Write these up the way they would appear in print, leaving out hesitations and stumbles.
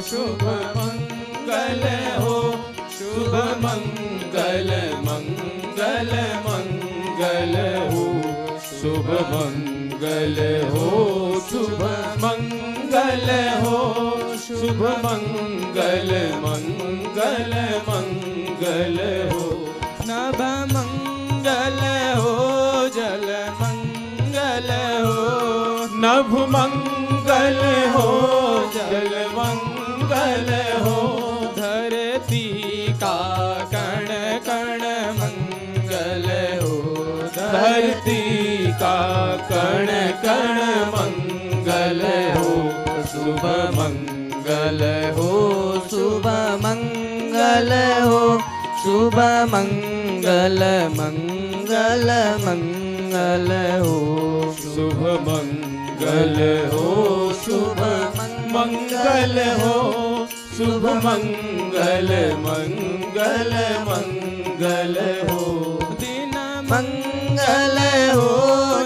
शुभ मंगल हो, शुभ मंगल मंगल मंगल हो, शुभ मंगल हो, शुभ मंगल हो, शुभ मंगल मंगल मंगल हो, नभ मंगल हो, जल मंगल हो, नभ मंगल हो, जल मंगल हो, धरती का कण कण मंगल हो, धरती का कण कण मंगल हो, शुभ मंगल हो, शुभ मंगल हो, शुभ मंगल मंगल मंगल हो, शुभ मंगल हो, शुभ मंगल हो, शुभ मंगल मंगल मंगल हो, दिन मंगल हो,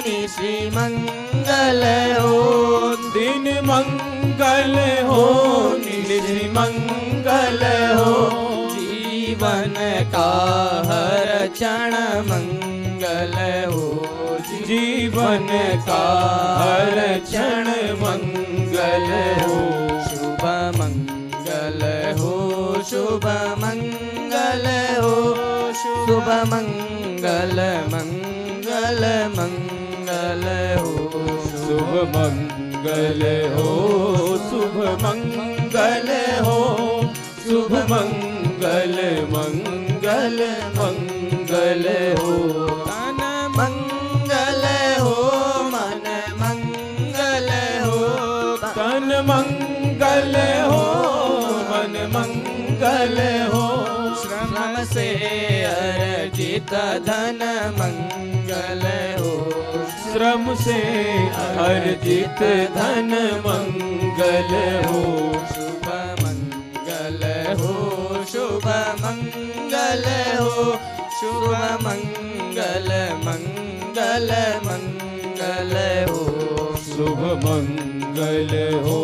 निशि मंगल हो, दिन मंगल हो, निशि मंगल हो, जीवन का हर क्षण मंगल हो, जीवन का हर क्षण मंगल हो, शुभ मंगल हो, शुभ मंगल हो, शुभ मंगल मंगल मंगल हो, शुभ मंगल हो, शुभ मंगल हो, शुभ मंगल मंगल मंगल हो, तन मंगल हो, मन मंगल हो, तन मंगल हो, मन मंगल हो, श्रम से अर्जित धन मंगल हो, श्रम से अर्जित धन मंगल हो, शुभ मंगल हो, शुभ मंगल हो, शुभ मंगल मंगल मंगल हो, शुभ मंगल हो,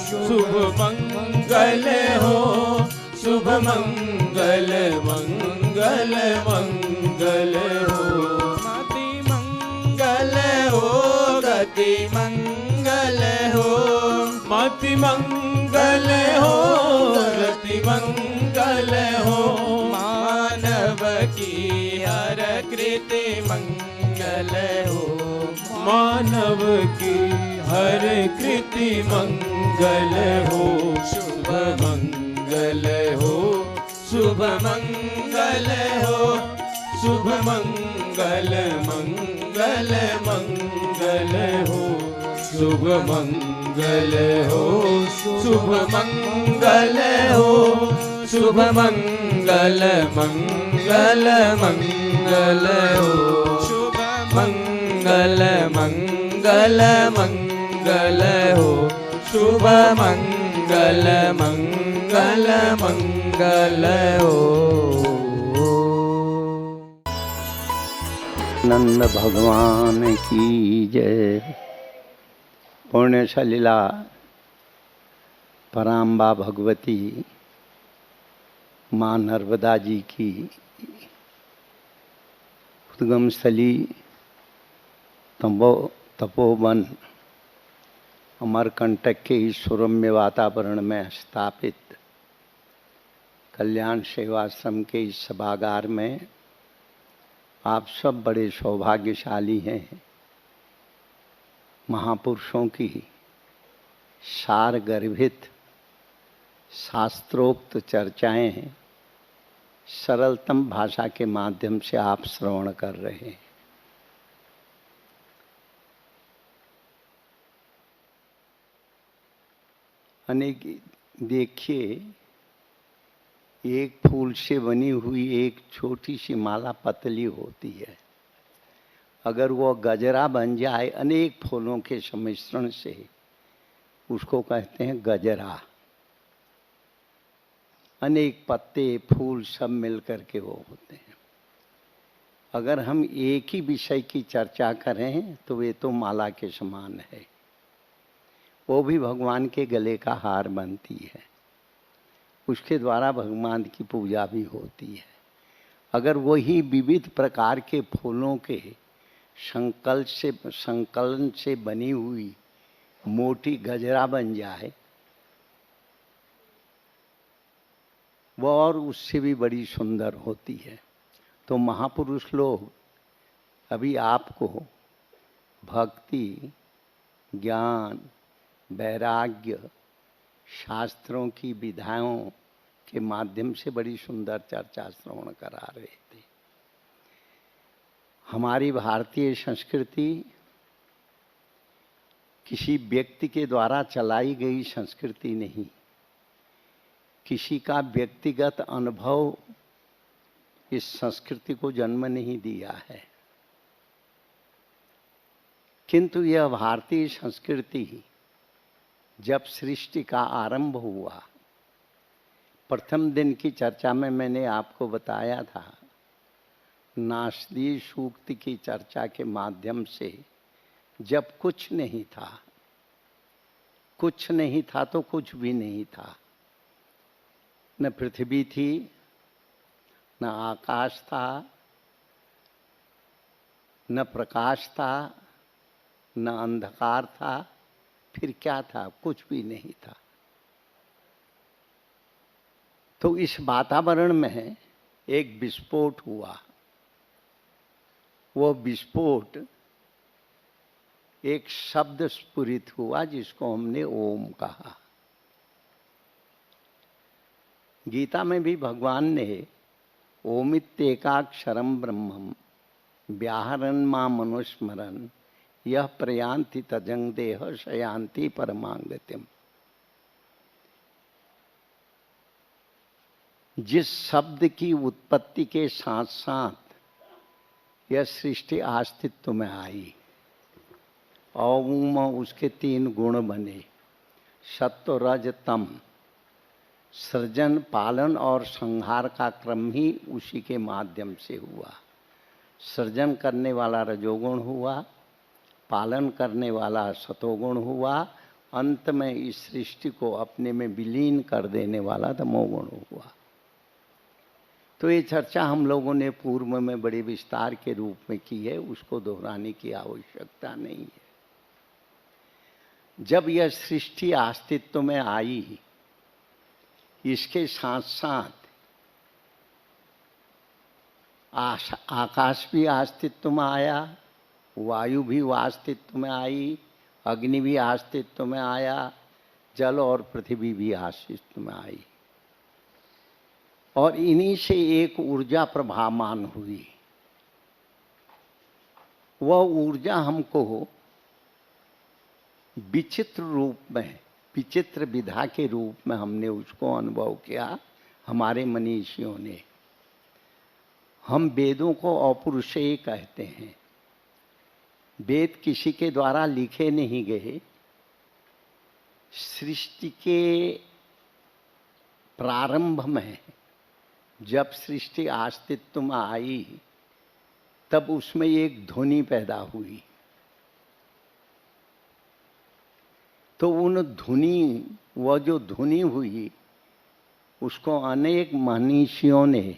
शुभ मंगल हो, शुभ मंगल मंगल मंगल हो, मति मंगल हो, गति मंगल हो, मति मंगल हो, गति मंगल हो, मानव की हर कृति मंगल हो, मानव की हर कृति मंगल हो, शुभ मंगल हो, शुभ मंगल हो, शुभ मंगल मंगल मंगल हो, शुभ मंगल हो, शुभ मंगल हो, शुभ मंगल मंगल मंगल हो, शुभ मंगल मंगल मंगल हो, शुभ मंगल मंगल मंगल हो। नंद भगवान की जय। पुण्य सलिला पराम्बा भगवती माँ नर्मदा जी की उद्गम स्थली तपोवन अमरकंटक के इस सुरम्य वातावरण में स्थापित कल्याण सेवाश्रम के इस सभागार में आप सब बड़े सौभाग्यशाली हैं। महापुरुषों की सार गर्भित शास्त्रोक्त चर्चाएं सरलतम भाषा के माध्यम से आप श्रवण कर रहे हैं। अनेक देखिए, एक फूल से बनी हुई एक छोटी सी माला पतली होती है। अगर वो गजरा बन जाए अनेक फूलों के सम्मिश्रण से, उसको कहते हैं गजरा। अनेक पत्ते फूल सब मिलकर के वो होते हैं। अगर हम एक ही विषय की चर्चा करें तो वे तो माला के समान है। वो भी भगवान के गले का हार बनती है। उसके द्वारा भगवान की पूजा भी होती है। अगर वही विविध प्रकार के फूलों के संकलन से बनी हुई मोटी गजरा बन जाए, वो और उससे भी बड़ी सुंदर होती है। तो महापुरुष लोग अभी आपको भक्ति, ज्ञान, वैराग्य, शास्त्रों की विधाओं के माध्यम से बड़ी सुंदर चर्चा श्रवण करा रहे थे। हमारी भारतीय संस्कृति किसी व्यक्ति के द्वारा चलाई गई संस्कृति नहीं, किसी का व्यक्तिगत अनुभव इस संस्कृति को जन्म नहीं दिया है, किंतु यह भारतीय संस्कृति जब सृष्टि का आरंभ हुआ, प्रथम दिन की चर्चा में मैंने आपको बताया था, नास्ति सूक्ति की चर्चा के माध्यम से जब कुछ नहीं था, कुछ नहीं था तो कुछ भी नहीं था। न पृथ्वी थी, न आकाश था, न प्रकाश था, न अंधकार था, फिर क्या था? कुछ भी नहीं था। तो इस वातावरण में एक विस्फोट हुआ। वो विस्फोट एक शब्द स्फुरित हुआ जिसको हमने ओम कहा। गीता में भी भगवान ने ओमित्येकाक्षरम ब्रह्मम व्याहरन् मां मनुस्मरन् यह प्रयान्ति तजंग देह शयान्ति परमांगतिम। जिस शब्द की उत्पत्ति के साथ साथ यह सृष्टि अस्तित्व में आई, ओम उसके 3 गुण बने, सत्व रज तम। सृजन, पालन और संहार का क्रम ही उसी के माध्यम से हुआ। सृजन करने वाला रजोगुण हुआ, पालन करने वाला सतोगुण हुआ, अंत में इस सृष्टि को अपने में विलीन कर देने वाला तमोगुण हुआ। तो ये चर्चा हम लोगों ने पूर्व में बड़े विस्तार के रूप में की है, उसको दोहराने की आवश्यकता नहीं है। जब यह सृष्टि अस्तित्व में आई, इसके साथ साथ आकाश भी अस्तित्व में आया, वायु भी अस्तित्व में आई, अग्नि भी अस्तित्व में आया, जल और पृथ्वी भी अस्तित्व में आई। और इन्हीं से एक ऊर्जा प्रभामान हुई। वह ऊर्जा हमको विचित्र रूप में, विचित्र विधा के रूप में हमने उसको अनुभव किया हमारे मनीषियों ने। हम वेदों को अपौरुषेय कहते हैं। वेद किसी के द्वारा लिखे नहीं गए। सृष्टि के प्रारंभ में जब सृष्टि अस्तित्व में आई, तब उसमें एक ध्वनि पैदा हुई। तो उन ध्वनि, वह जो ध्वनि हुई, उसको अनेक मनीषियों ने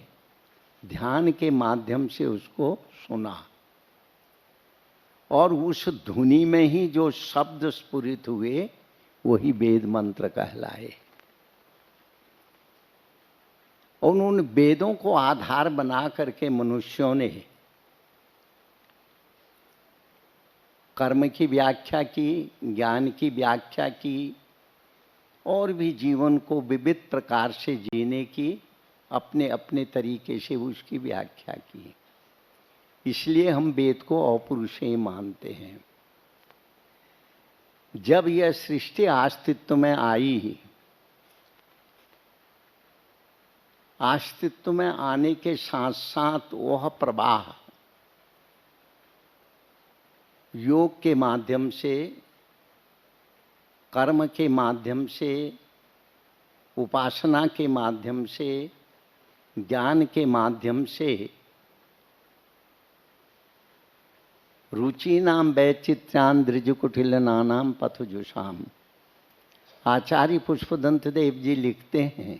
ध्यान के माध्यम से उसको सुना, और उस ध्वनि में ही जो शब्द स्फुरित हुए वही वेद मंत्र कहलाए। और उन वेदों को आधार बना करके मनुष्यों ने कर्म की व्याख्या की, ज्ञान की व्याख्या की, और भी जीवन को विविध प्रकार से जीने की अपने अपने तरीके से उसकी व्याख्या की। इसलिए हम वेद को अपौरुषेय मानते हैं। जब यह सृष्टि अस्तित्व में आई, अस्तित्व में आने के साथ साथ वह प्रवाह योग के माध्यम से, कर्म के माध्यम से, उपासना के माध्यम से, ज्ञान के माध्यम से, रुचिनाम वैचित्र्यान दृजकुटिल नानाम पथजुषाम। आचार्य पुष्पदंत देव जी लिखते हैं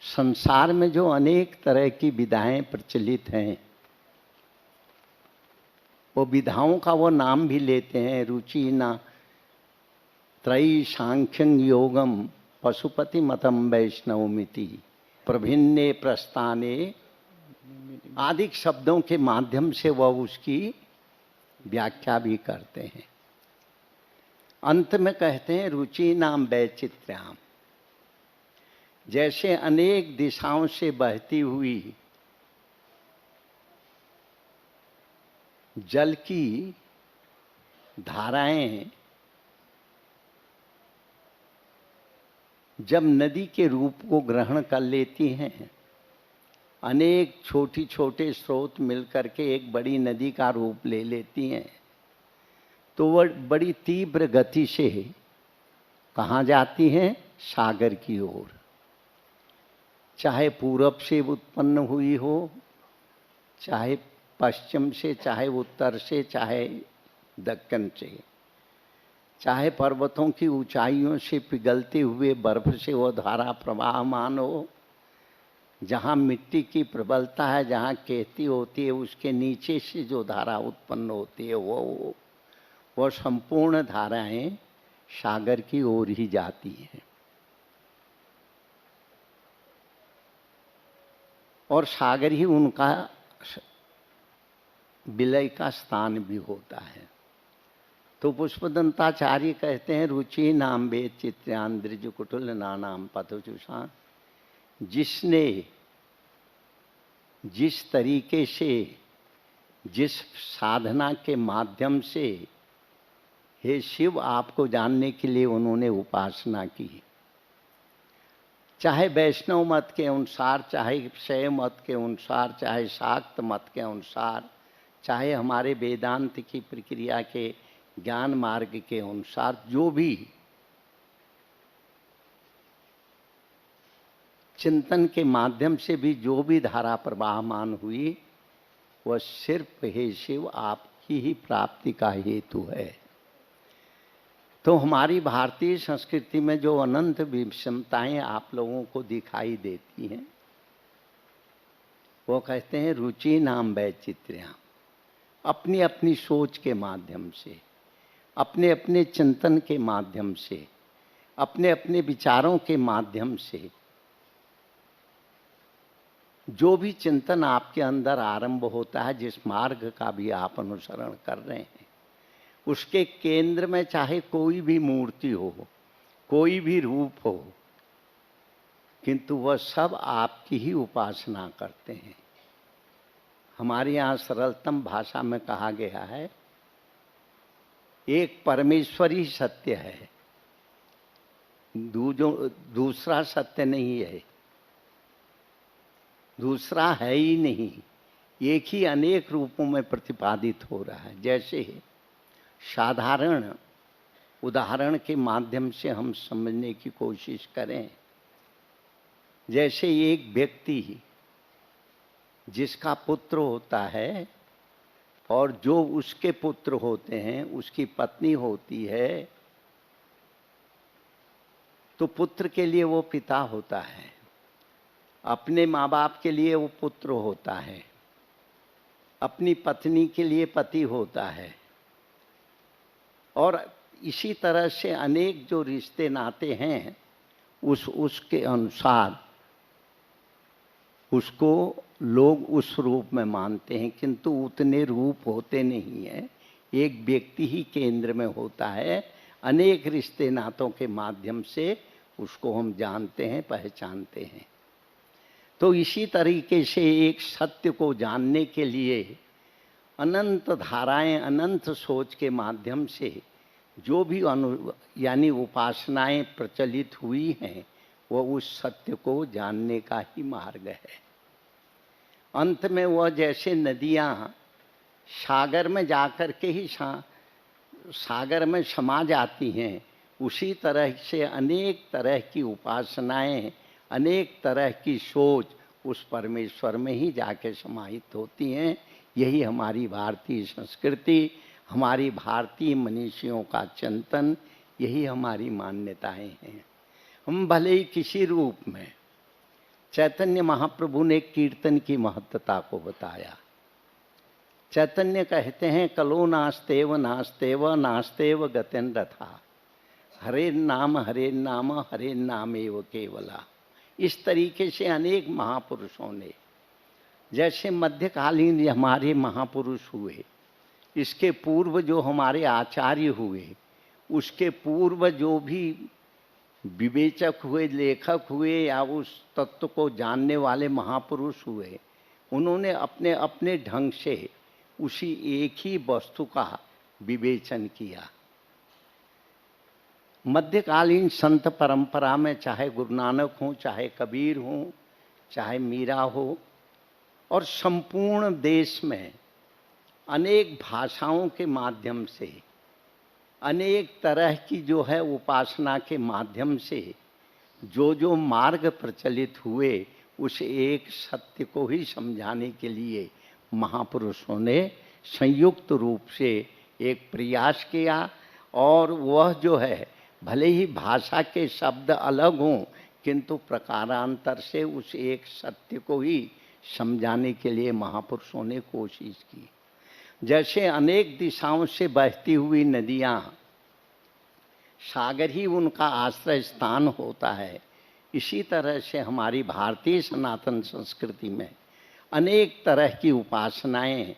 संसार में जो अनेक तरह की विधाएं प्रचलित हैं, वो विधाओं का वो नाम भी लेते हैं, रुचि ना त्रयी सांख्यं योगम पशुपति मतम वैष्णवमिति प्रभिन्ने प्रस्थाने आदि शब्दों के माध्यम से वह उसकी व्याख्या भी करते हैं। अंत में कहते हैं रुचि नाम वैचित्र्याम, जैसे अनेक दिशाओं से बहती हुई जल की धाराएं जब नदी के रूप को ग्रहण कर लेती हैं, अनेक छोटी छोटे स्रोत मिलकर के एक बड़ी नदी का रूप ले लेती हैं, तो वह बड़ी तीव्र गति से कहाँ जाती हैं? सागर की ओर। चाहे पूरब से उत्पन्न हुई हो, चाहे पश्चिम से, चाहे उत्तर से, चाहे दक्षिण से, चाहे पर्वतों की ऊंचाइयों से पिघलते हुए बर्फ से वो धारा प्रवाहमान हो, जहाँ मिट्टी की प्रबलता है, जहाँ कहती होती है, उसके नीचे से जो धारा उत्पन्न होती है वो संपूर्ण धाराएं सागर की ओर ही जाती हैं। और सागर ही उनका विलय का स्थान भी होता है। तो पुष्पदंताचार्य कहते हैं रुचि नाम वेद चित्र्यान द्रिजकुटुल नानाम पथुचुषान, जिसने जिस तरीके से, जिस साधना के माध्यम से हे शिव आपको जानने के लिए उन्होंने उपासना की, चाहे वैष्णव मत के अनुसार, चाहे शैव मत के अनुसार, चाहे शाक्त मत के अनुसार, चाहे हमारे वेदांत की प्रक्रिया के ज्ञान मार्ग के अनुसार, जो भी चिंतन के माध्यम से भी जो भी धारा प्रवाहमान हुई, वह सिर्फ हे शिव आपकी ही प्राप्ति का हेतु है। तो हमारी भारतीय संस्कृति में जो अनंत विषमताएं आप लोगों को दिखाई देती हैं, वो कहते हैं रुचि नाम वैचित्र्याम। अपनी अपनी सोच के माध्यम से, अपने अपने चिंतन के माध्यम से, अपने अपने विचारों के माध्यम से जो भी चिंतन आपके अंदर आरंभ होता है, जिस मार्ग का भी आप अनुसरण कर रहे हैं, उसके केंद्र में चाहे कोई भी मूर्ति हो, कोई भी रूप हो, किंतु वह सब आपकी ही उपासना करते हैं। हमारे यहाँ सरलतम भाषा में कहा गया है, एक परमेश्वर ही सत्य है, दूसरा सत्य नहीं है, दूसरा है ही नहीं, एक ही अनेक रूपों में प्रतिपादित हो रहा है। जैसे साधारण उदाहरण के माध्यम से हम समझने की कोशिश करें, जैसे एक व्यक्ति जिसका पुत्र होता है और जो उसके पुत्र होते हैं, उसकी पत्नी होती है, तो पुत्र के लिए वो पिता होता है, अपने माँ बाप के लिए वो पुत्र होता है, अपनी पत्नी के लिए पति होता है, और इसी तरह से अनेक जो रिश्ते नाते हैं उसके अनुसार उसको लोग उस रूप में मानते हैं, किंतु उतने रूप होते नहीं हैं। एक व्यक्ति ही केंद्र में होता है, अनेक रिश्ते नातों के माध्यम से उसको हम जानते हैं, पहचानते हैं। तो इसी तरीके से एक सत्य को जानने के लिए अनंत धाराएं, अनंत सोच के माध्यम से जो भी यानी उपासनाएं प्रचलित हुई हैं, वह उस सत्य को जानने का ही मार्ग है। अंत में वह जैसे नदियां सागर में जाकर के ही सागर में समा जाती हैं, उसी तरह से अनेक तरह की उपासनाएं, अनेक तरह की सोच उस परमेश्वर में ही जाके समाहित होती हैं। यही हमारी भारतीय संस्कृति, हमारी भारतीय मनीषियों का चिंतन, यही हमारी मान्यताएं हैं। हम भले ही किसी रूप में, चैतन्य महाप्रभु ने कीर्तन की महत्ता को बताया। चैतन्य कहते हैं कलो नास्तेव नास्तेव नास्तेव गतेन रथा, हरे नाम हरे नाम एव केवला। इस तरीके से अनेक महापुरुषों ने, जैसे मध्यकालीन हमारे महापुरुष हुए, इसके पूर्व जो हमारे आचार्य हुए, उसके पूर्व जो भी विवेचक हुए, लेखक हुए या उस तत्व को जानने वाले महापुरुष हुए, उन्होंने अपने अपने ढंग से उसी एक ही वस्तु का विवेचन किया। मध्यकालीन संत परंपरा में चाहे गुरु नानक हो, चाहे कबीर हो, चाहे मीरा हो, और संपूर्ण देश में अनेक भाषाओं के माध्यम से, अनेक तरह की जो है उपासना के माध्यम से जो जो मार्ग प्रचलित हुए, उस एक सत्य को ही समझाने के लिए महापुरुषों ने संयुक्त रूप से एक प्रयास किया। और वह जो है, भले ही भाषा के शब्द अलग हों, किंतु प्रकारांतर से उस एक सत्य को ही समझाने के लिए महापुरुषों ने कोशिश की। जैसे अनेक दिशाओं से बहती हुई नदियाँ, सागर ही उनका आश्रय स्थान होता है, इसी तरह से हमारी भारतीय सनातन संस्कृति में अनेक तरह की उपासनाएं,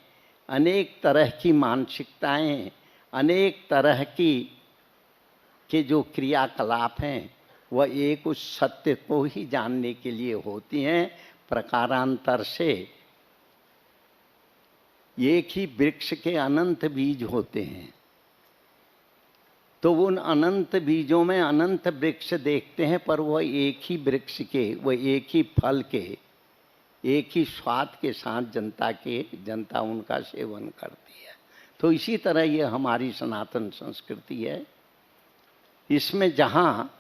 अनेक तरह की मानसिकताएं, अनेक तरह की के जो क्रियाकलाप हैं, वह एक उस सत्य को ही जानने के लिए होती हैं। प्रकारांतर से एक ही वृक्ष के अनंत बीज होते हैं, तो उन अनंत बीजों में अनंत वृक्ष देखते हैं, पर वह एक ही वृक्ष के, वह एक ही फल के, एक ही स्वाद के साथ जनता उनका सेवन करती है। तो इसी तरह यह हमारी सनातन संस्कृति है। इसमें जहाँ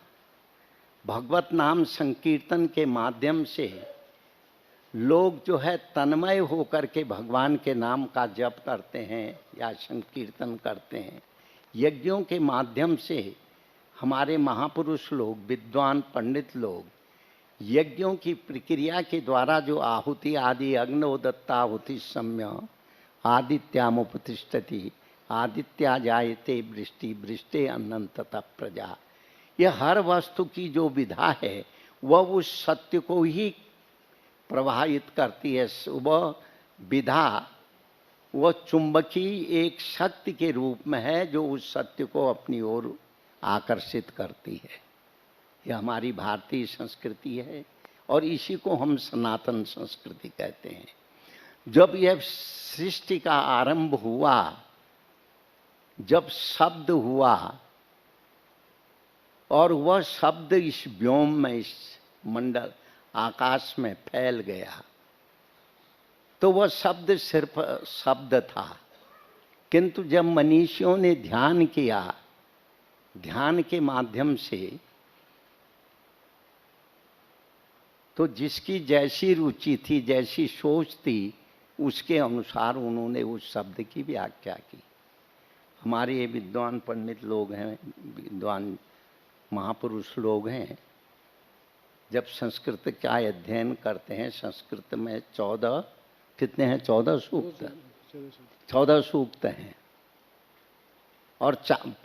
भगवत नाम संकीर्तन के माध्यम से लोग जो है तन्मय होकर के भगवान के नाम का जप करते हैं या संकीर्तन करते हैं, यज्ञों के माध्यम से हमारे महापुरुष लोग, विद्वान पंडित लोग यज्ञों की प्रक्रिया के द्वारा जो आहुति आदि अग्नोदत्ताहुति सम्य आदित्यामुपतिष्ठति आदित्या जायते वृष्टि वृष्टे अन्नं तथा प्रजा, यह हर वस्तु की जो विधा है वह उस सत्य को ही प्रभावित करती है। वह विधा वह चुंबकी एक शक्ति के रूप में है जो उस सत्य को अपनी ओर आकर्षित करती है। यह हमारी भारतीय संस्कृति है और इसी को हम सनातन संस्कृति कहते हैं। जब यह सृष्टि का आरंभ हुआ, जब शब्द हुआ और वह शब्द इस व्योम में, इस मंडल आकाश में फैल गया, तो वह शब्द सिर्फ शब्द था। किंतु जब मनीषियों ने ध्यान किया, ध्यान के माध्यम से, तो जिसकी जैसी रुचि थी, जैसी सोच थी, उसके अनुसार उन्होंने उस शब्द की व्याख्या की। हमारे ये विद्वान पंडित लोग हैं, विद्वान महापुरुष लोग हैं, जब संस्कृत का अध्ययन करते हैं, संस्कृत में 14 कितने हैं? 14 सूक्त, 14 सूक्त हैं। और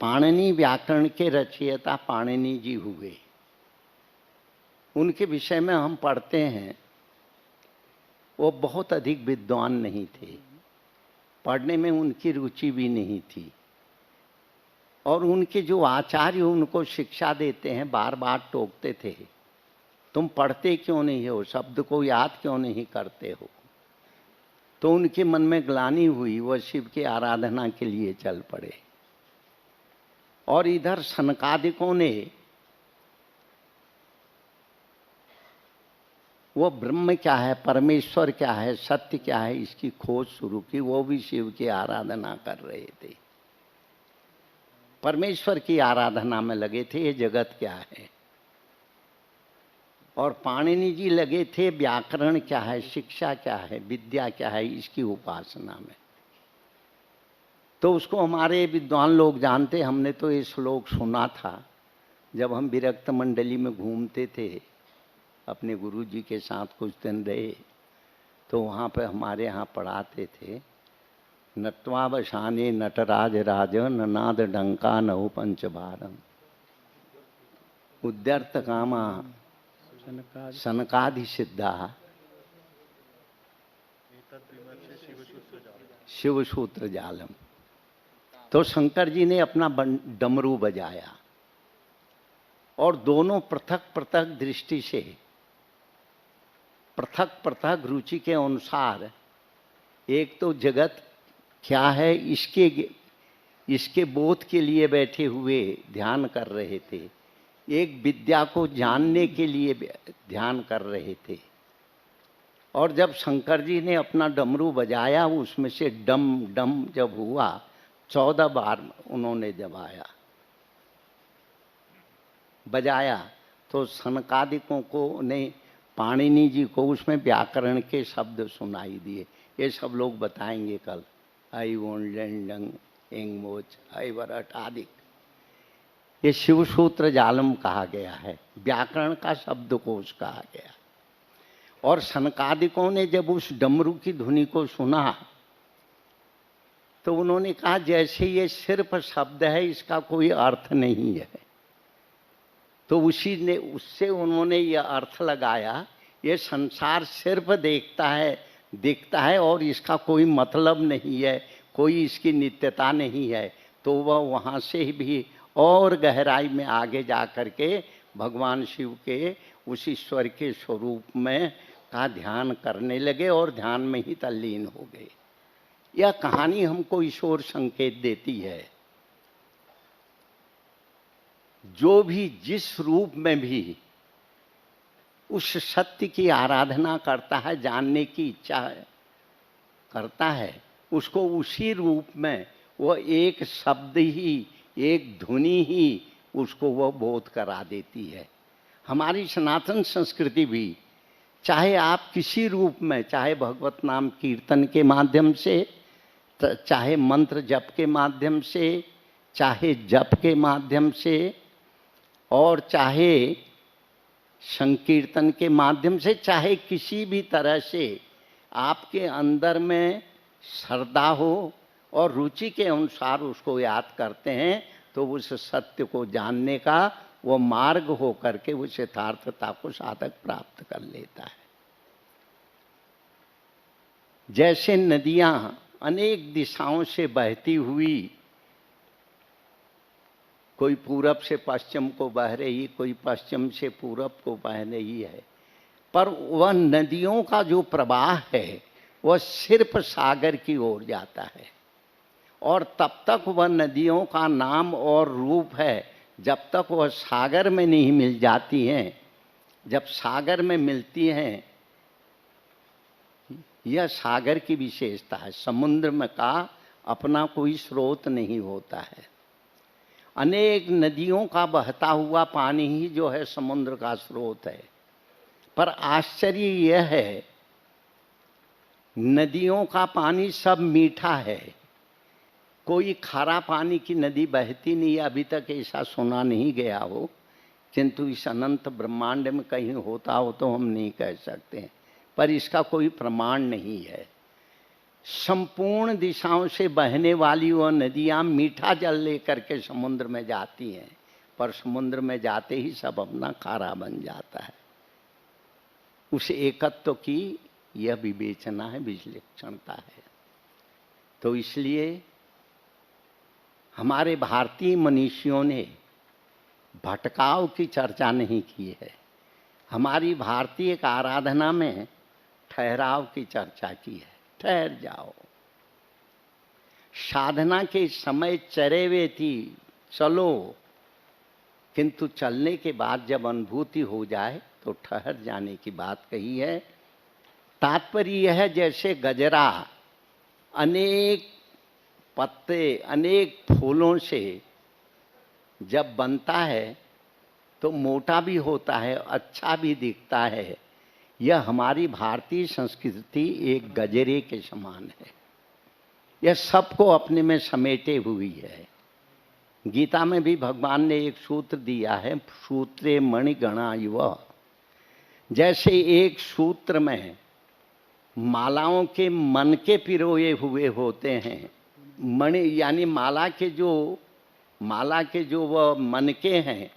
पाणिनि व्याकरण के रचयिता पाणिनि जी हुए, उनके विषय में हम पढ़ते हैं। वो बहुत अधिक विद्वान नहीं थे, पढ़ने में उनकी रुचि भी नहीं थी, और उनके जो आचार्य उनको शिक्षा देते हैं बार बार टोकते थे, तुम पढ़ते क्यों नहीं हो, शब्द को याद क्यों नहीं करते हो। तो उनके मन में ग्लानि हुई, वह शिव की आराधना के लिए चल पड़े। और इधर सनकादिकों ने वो ब्रह्म क्या है, परमेश्वर क्या है, सत्य क्या है, इसकी खोज शुरू की। वो भी शिव की आराधना कर रहे थे, परमेश्वर की आराधना में लगे थे, ये जगत क्या है। और पाणिनि जी लगे थे व्याकरण क्या है, शिक्षा क्या है, विद्या क्या है, इसकी उपासना में। तो उसको हमारे विद्वान लोग जानते। हमने तो ये श्लोक सुना था जब हम विरक्त मंडली में घूमते थे, अपने गुरुजी के साथ कुछ दिन रहे, तो वहाँ पे हमारे यहाँ पढ़ाते थे, नटवा बसाने नटराज राजन नाद डंका नहु पंच भारम उद्यर्थ कामा सनकादि सिद्धा शिव सूत्र जालम। तो शंकर जी ने अपना डमरू बजाया और दोनों पृथक पृथक दृष्टि से, पृथक पृथक रुचि के अनुसार, एक तो जगत क्या है इसके बोध के लिए बैठे हुए ध्यान कर रहे थे, एक विद्या को जानने के लिए ध्यान कर रहे थे। और जब शंकर जी ने अपना डमरू बजाया, उसमें से डम डम जब हुआ 14 बार उन्होंने बजाया, तो सनकादिकों को ने पाणिनि जी को उसमें व्याकरण के शब्द सुनाई दिए। ये सब लोग बताएंगे कल। आई वोंडंग एंग मोच आई वरट आदि, ये शिव सूत्र जालम कहा गया है, व्याकरण का शब्दकोश कहा गया। और सनकादिकों ने जब उस डमरू की धुनी को सुना तो उन्होंने कहा जैसे ये सिर्फ शब्द है, इसका कोई अर्थ नहीं है। तो उससे उन्होंने ये अर्थ लगाया, ये संसार सिर्फ दिखता है और इसका कोई मतलब नहीं है, कोई इसकी नित्यता नहीं है। तो वह वहाँ से भी और गहराई में आगे जा कर के भगवान शिव के उस ईश्वर के स्वरूप में का ध्यान करने लगे और ध्यान में ही तल्लीन हो गए। यह कहानी हमको ईश्वर संकेत देती है, जो भी जिस रूप में भी उस सत्य की आराधना करता है, जानने की इच्छा करता है, उसको उसी रूप में वह एक शब्द ही, एक धुनी ही उसको वह बोध करा देती है। हमारी सनातन संस्कृति भी, चाहे आप किसी रूप में, चाहे भगवत नाम कीर्तन के माध्यम से, चाहे मंत्र जप के माध्यम से, चाहे जप के माध्यम से, और चाहे संकीर्तन के माध्यम से, चाहे किसी भी तरह से आपके अंदर में श्रद्धा हो और रुचि के अनुसार उसको याद करते हैं, तो उस सत्य को जानने का वो मार्ग हो करके उस यथार्थता को साधक प्राप्त कर लेता है। जैसे नदियां अनेक दिशाओं से बहती हुई, कोई पूरब से पश्चिम को बह रही, कोई पश्चिम से पूरब को बह रही है, पर वह नदियों का जो प्रवाह है वह सिर्फ सागर की ओर जाता है। और तब तक वह नदियों का नाम और रूप है जब तक वह सागर में नहीं मिल जाती हैं। जब सागर में मिलती हैं, यह सागर की विशेषता है। समुद्र में का अपना कोई स्रोत नहीं होता है। अनेक नदियों का बहता हुआ पानी ही जो है समुद्र का स्रोत है। पर आश्चर्य यह है, नदियों का पानी सब मीठा है, कोई खारा पानी की नदी बहती नहीं। अभी तक ऐसा सुना नहीं गया हो, किंतु इस अनंत ब्रह्मांड में कहीं होता हो तो हम नहीं कह सकते, पर इसका कोई प्रमाण नहीं है। संपूर्ण दिशाओं से बहने वाली वह नदियां मीठा जल लेकर के समुद्र में जाती हैं, पर समुद्र में जाते ही सब अपना खारा बन जाता है। उस एकत्व की यह विवेचना है, विश्लेषणता है। तो इसलिए हमारे भारतीय मनीषियों ने भटकाव की चर्चा नहीं की है। हमारी भारतीय आराधना में ठहराव की चर्चा की है। ठहर जाओ, साधना के समय चरे हुए थी, चलो, किंतु चलने के बाद जब अनुभूति हो जाए तो ठहर जाने की बात कही है। तात्पर्य यह है, जैसे गजरा अनेक पत्ते, अनेक फूलों से जब बनता है तो मोटा भी होता है, अच्छा भी दिखता है। यह हमारी भारतीय संस्कृति एक गजरे के समान है। यह सबको अपने में समेटे हुई है। गीता में भी भगवान ने एक सूत्र दिया है, सूत्रे मणिगणा युव, जैसे एक सूत्र में मालाओं के मन के पिरोए हुए होते हैं, मणि यानी माला के जो वह मन के हैं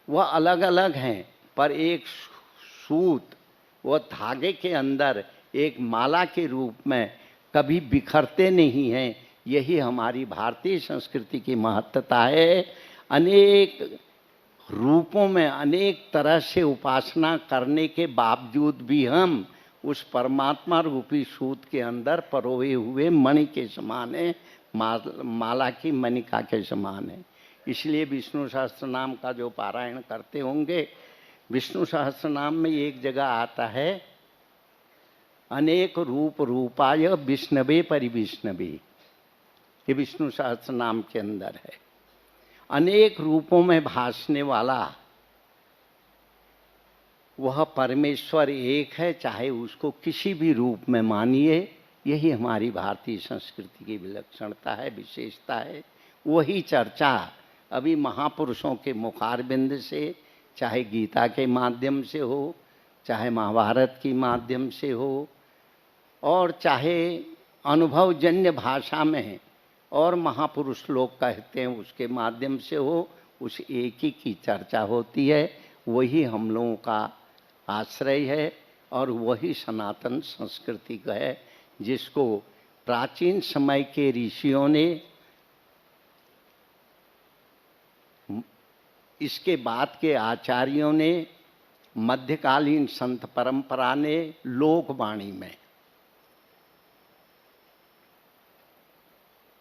वह अलग अलग हैं, पर एक सूत वह धागे के अंदर एक माला के रूप में कभी बिखरते नहीं हैं। यही हमारी भारतीय संस्कृति की महत्ता है। अनेक रूपों में अनेक तरह से उपासना करने के बावजूद भी हम उस परमात्मा रूपी सूत के अंदर परोए हुए मणि के समान है, माला की मणिका के समान है। इसलिए विष्णु सहस्त्र नाम का जो पारायण करते होंगे, विष्णु सहस्त्र नाम में एक जगह आता है, अनेक रूप रूपाय विष्णवे परिविष्णवे, ये विष्णु सहस्त्र नाम के अंदर है। अनेक रूपों में भासने वाला वह परमेश्वर एक है, चाहे उसको किसी भी रूप में मानिए। यही हमारी भारतीय संस्कृति की विलक्षणता है, विशेषता है। वही चर्चा अभी महापुरुषों के मुखारबिंद से, चाहे गीता के माध्यम से हो, चाहे महाभारत के माध्यम से हो, और चाहे अनुभवजन्य भाषा में और महापुरुष लोग कहते हैं उसके माध्यम से हो, उस एक ही की चर्चा होती है। वही हम लोगों का आश्रय है और वही सनातन संस्कृति का है, जिसको प्राचीन समय के ऋषियों ने, इसके बाद के आचार्यों ने, मध्यकालीन संत परंपरा ने लोकवाणी में,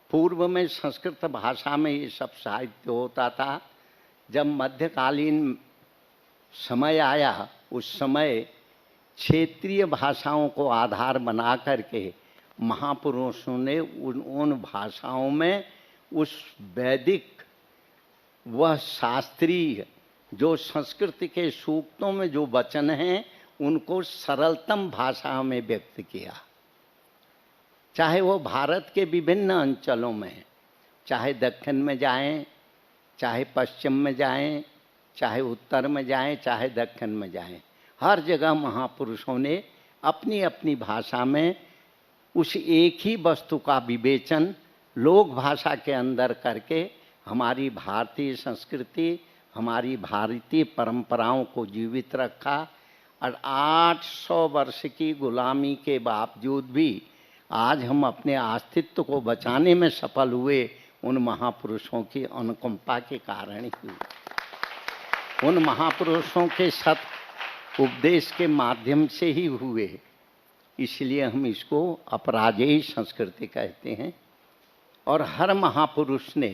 पूर्व में संस्कृत भाषा में ये सब साहित्य होता था। जब मध्यकालीन समय आया, उस समय क्षेत्रीय भाषाओं को आधार बना करके महापुरुषों ने उन भाषाओं में उस वैदिक वह शास्त्रीय जो संस्कृत के सूक्तों में जो वचन हैं उनको सरलतम भाषा में व्यक्त किया। चाहे वो भारत के विभिन्न अंचलों में, चाहे दक्षिण में जाएं, चाहे पश्चिम में जाएं, चाहे उत्तर में जाएं, चाहे दक्षिण में जाएं, हर जगह महापुरुषों ने अपनी अपनी भाषा में उस एक ही वस्तु का विवेचन लोक भाषा के अंदर करके हमारी भारतीय संस्कृति, हमारी भारतीय परंपराओं को जीवित रखा। और 800 वर्ष की गुलामी के बावजूद भी आज हम अपने अस्तित्व को बचाने में सफल हुए, उन महापुरुषों की अनुकंपा के कारण ही हुए, उन महापुरुषों के सत उपदेश के माध्यम से ही हुए। इसलिए हम इसको अपराजेय संस्कृति कहते हैं। और हर महापुरुष ने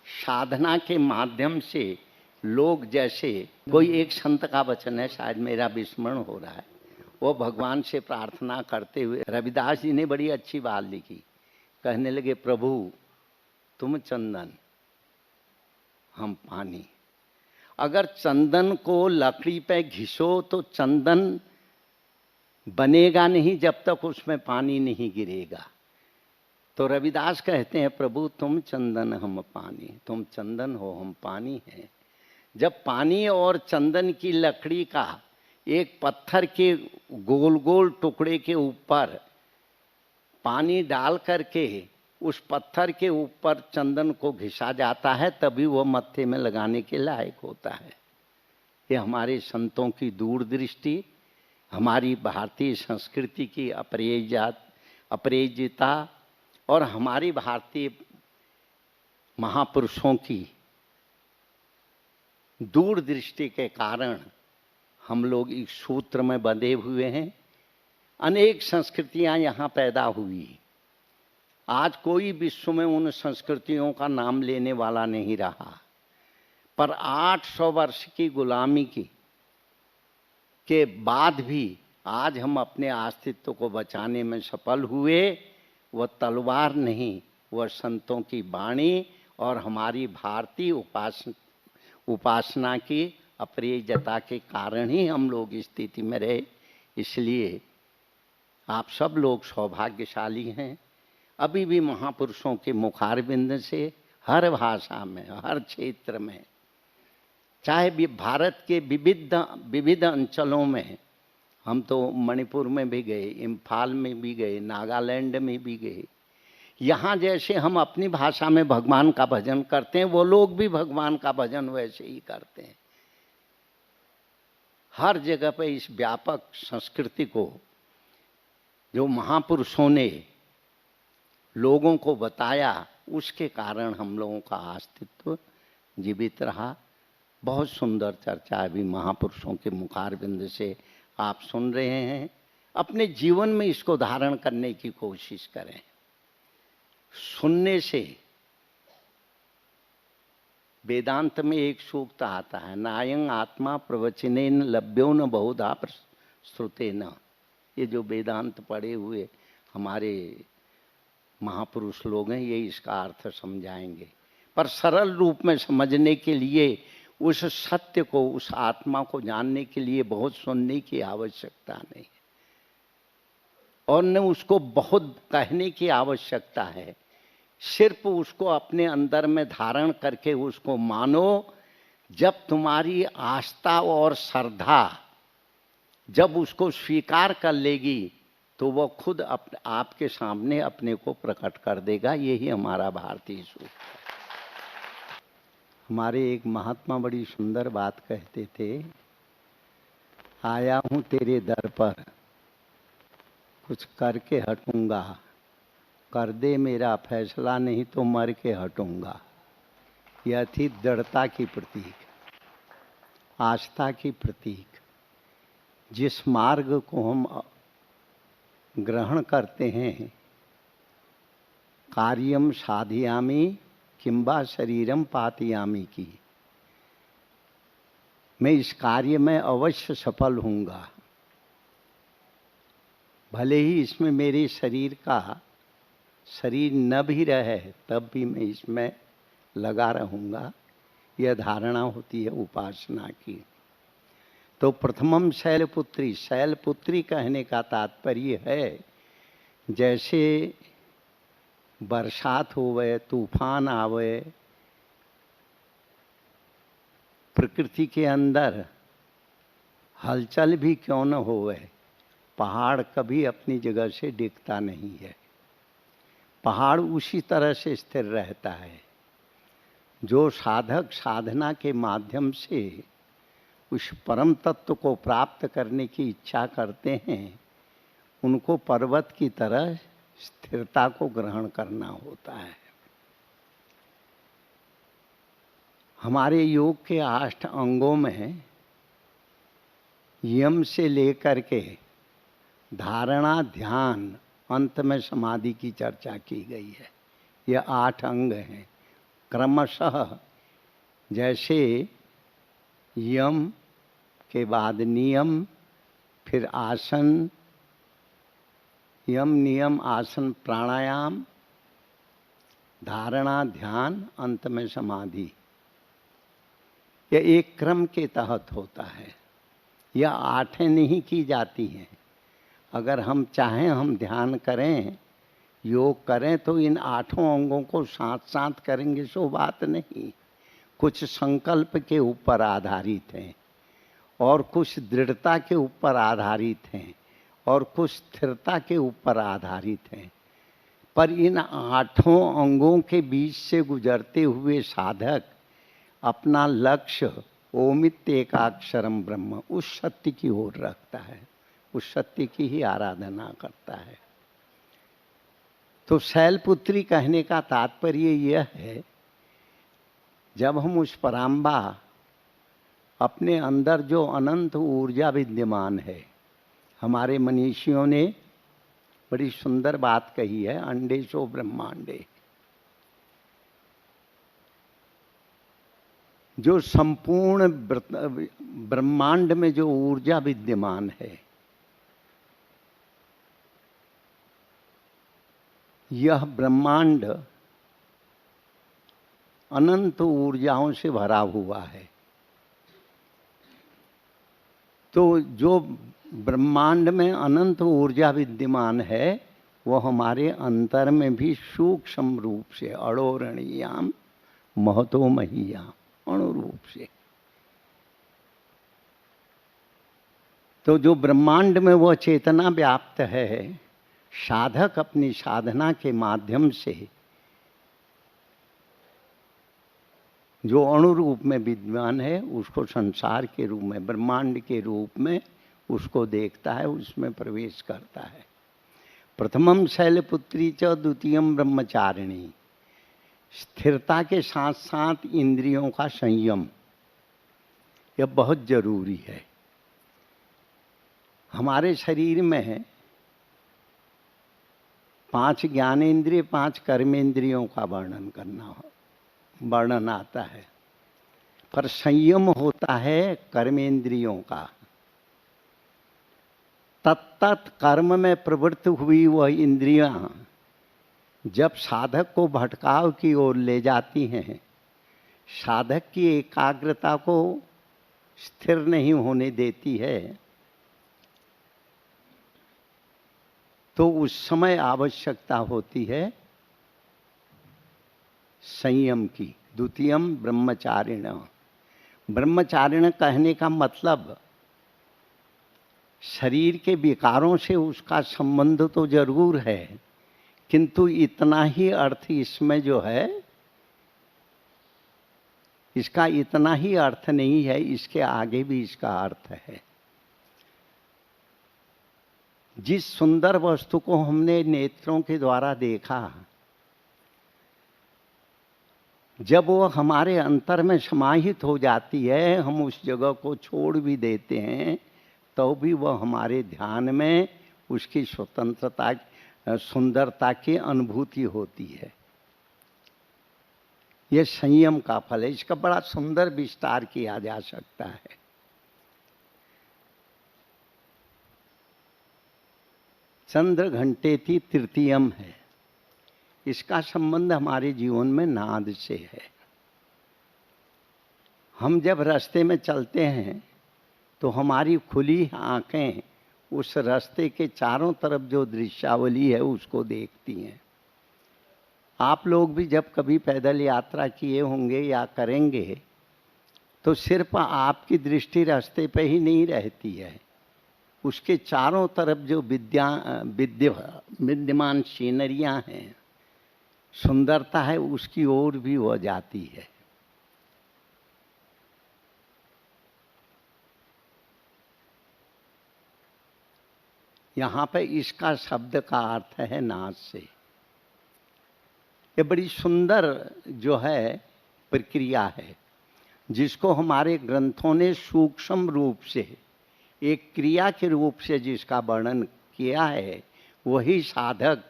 साधना के माध्यम से लोग, जैसे कोई एक संत का वचन है, शायद मेरा विस्मरण हो रहा है, वो भगवान से प्रार्थना करते हुए, रविदास जी ने बड़ी अच्छी बात लिखी, कहने लगे, प्रभु तुम चंदन हम पानी। अगर चंदन को लकड़ी पे घिसो तो चंदन बनेगा नहीं जब तक उसमें पानी नहीं गिरेगा। तो रविदास कहते हैं, प्रभु तुम चंदन हम पानी, तुम चंदन हो हम पानी हैं। जब पानी और चंदन की लकड़ी का एक पत्थर के गोल गोल टुकड़े के ऊपर पानी डाल करके उस पत्थर के ऊपर चंदन को घिसा जाता है, तभी वो मत्थे में लगाने के लायक होता है। ये हमारे संतों की दूरदृष्टि, हमारी भारतीय संस्कृति की अपरेजिता और हमारी भारतीय महापुरुषों की दूरदृष्टि के कारण हम लोग इस सूत्र में बंधे हुए हैं। अनेक संस्कृतियां यहाँ पैदा हुई। आज कोई विश्व में उन संस्कृतियों का नाम लेने वाला नहीं रहा, पर 800 वर्ष की गुलामी के बाद भी आज हम अपने अस्तित्व को बचाने में सफल हुए। वह तलवार नहीं, वह संतों की वाणी और हमारी भारतीय उपासना की अपरियता के कारण ही हम लोग इस स्थिति में रहे। इसलिए आप सब लोग सौभाग्यशाली हैं। अभी भी महापुरुषों के मुखारबिंद से हर भाषा में, हर क्षेत्र में, चाहे भी भारत के विविध अंचलों में हम तो मणिपुर में भी गए, इम्फाल में भी गए, नागालैंड में भी गए। यहाँ जैसे हम अपनी भाषा में भगवान का भजन करते हैं, वो लोग भी भगवान का भजन वैसे ही करते हैं। हर जगह पे इस व्यापक संस्कृति को जो महापुरुषों ने लोगों को बताया, उसके कारण हम लोगों का अस्तित्व जीवित रहा। बहुत सुंदर चर्चा अभी महापुरुषों के मुखारबिंद से आप सुन रहे हैं। अपने जीवन में इसको धारण करने की कोशिश करें। सुनने से वेदांत में एक सूक्त आता है, नायं आत्मा प्रवचनेन लभ्यो न बहुधा श्रुतेन। ये जो वेदांत पढ़े हुए हमारे महापुरुष लोग हैं, ये इसका अर्थ समझाएंगे। पर सरल रूप में समझने के लिए, उस सत्य को, उस आत्मा को जानने के लिए बहुत सुनने की आवश्यकता नहीं है, और न उसको बहुत कहने की आवश्यकता है। सिर्फ उसको अपने अंदर में धारण करके उसको मानो। जब तुम्हारी आस्था और श्रद्धा जब उसको स्वीकार कर लेगी, तो वो खुद आपके सामने अपने को प्रकट कर देगा। यही हमारा भारतीय सूत्र है। हमारे एक महात्मा बड़ी सुंदर बात कहते थे, आया हूँ तेरे दर पर, कुछ करके हटूंगा, कर दे मेरा फैसला, नहीं तो मर के हटूंगा। यह थी दृढ़ता की प्रतीक, आस्था की प्रतीक। जिस मार्ग को हम ग्रहण करते हैं, कार्यम साधयामि किंबा शरीरम पातयामि की, मैं इस कार्य में अवश्य सफल हूँगा, भले ही इसमें मेरे शरीर न भी रहे, तब भी मैं इसमें लगा रहूँगा। यह धारणा होती है उपासना की। तो प्रथमम शैलपुत्री, शैलपुत्री कहने का तात्पर्य है, जैसे बरसात होवे, तूफान आवे, प्रकृति के अंदर हलचल भी क्यों न होवे, पहाड़ कभी अपनी जगह से डिगता नहीं है। पहाड़ उसी तरह से स्थिर रहता है। जो साधक साधना के माध्यम से उस परम तत्व को प्राप्त करने की इच्छा करते हैं, उनको पर्वत की तरह स्थिरता को ग्रहण करना होता है। हमारे योग के 8 अंगों में यम से लेकर के धारणा, ध्यान, अंत में समाधि की चर्चा की गई है। यह 8 अंग हैं। क्रमशः जैसे यम के बाद नियम, फिर आसन, यम नियम आसन प्राणायाम, धारणा, ध्यान, अंत में समाधि, यह एक क्रम के तहत होता है। यह 8 नहीं की जाती हैं। अगर हम चाहें हम ध्यान करें, योग करें, तो इन 8 अंगों को साथ साथ करेंगे सो बात नहीं। कुछ संकल्प के ऊपर आधारित हैं, और कुछ दृढ़ता के ऊपर आधारित हैं, और कुछ स्थिरता के ऊपर आधारित हैं। पर इन 8 अंगों के बीच से गुजरते हुए साधक अपना लक्ष्य ओमित्येकाक्षरम ब्रह्म, उस सत्य की ओर रखता है, उस सत्य की ही आराधना करता है। तो शैलपुत्री कहने का तात्पर्य यह है, जब हम उस पराम्बा, अपने अंदर जो अनंत ऊर्जा विद्यमान है, हमारे मनीषियों ने बड़ी सुंदर बात कही है, अंडेशो ब्रह्मांडे, जो संपूर्ण ब्रह्मांड में जो ऊर्जा विद्यमान है, यह ब्रह्मांड अनंत ऊर्जाओं से भरा हुआ है। तो जो ब्रह्मांड में अनंत ऊर्जा विद्यमान है, वो हमारे अंतर में भी सूक्ष्म रूप से अड़ोरणीयाम महतो महीयाम, अणु रूप से तो जो ब्रह्मांड में वह चेतना व्याप्त है, साधक अपनी साधना के माध्यम से जो अणु रूप में विद्यमान है उसको संसार के रूप में, ब्रह्मांड के रूप में उसको देखता है, उसमें प्रवेश करता है। प्रथमम शैलपुत्री च द्वितीयम ब्रह्मचारिणी। स्थिरता के साथ साथ इंद्रियों का संयम, यह बहुत जरूरी है। हमारे शरीर में 5 ज्ञानेंद्रिय, 5 कर्मेंद्रियों का वर्णन आता है, पर संयम होता है कर्मेंद्रियों का। तत्त कर्म में प्रवृत्त हुई वह इंद्रियां जब साधक को भटकाव की ओर ले जाती हैं, साधक की एकाग्रता को स्थिर नहीं होने देती है, तो उस समय आवश्यकता होती है संयम की। द्वितीयम ब्रह्मचारिण। ब्रह्मचारिण कहने का मतलब शरीर के विकारों से उसका संबंध तो जरूर है, किंतु इतना ही अर्थ इसमें जो है, इसका इतना ही अर्थ नहीं है, इसके आगे भी इसका अर्थ है। जिस सुंदर वस्तु को हमने नेत्रों के द्वारा देखा, जब वो हमारे अंतर में समाहित हो जाती है, हम उस जगह को छोड़ भी देते हैं, तो भी वह हमारे ध्यान में उसकी स्वतंत्रता, सुंदरता की अनुभूति होती है। यह संयम का फल है। इसका बड़ा सुंदर विस्तार किया जा सकता है। चंद्र घंटे थी तृतीयम है। इसका संबंध हमारे जीवन में नाद से है। हम जब रास्ते में चलते हैं तो हमारी खुली आंखें उस रास्ते के चारों तरफ जो दृश्यावली है उसको देखती हैं। आप लोग भी जब कभी पैदल यात्रा किए होंगे या करेंगे तो सिर्फ आपकी दृष्टि रास्ते पे ही नहीं रहती है, उसके चारों तरफ जो विद्यमान सीनरियां हैं, सुंदरता है, उसकी ओर भी वह जाती है। यहाँ पे इसका शब्द का अर्थ है नाद से। ये बड़ी सुंदर जो है प्रक्रिया है, जिसको हमारे ग्रंथों ने सूक्ष्म रूप से एक क्रिया के रूप से जिसका वर्णन किया है। वही साधक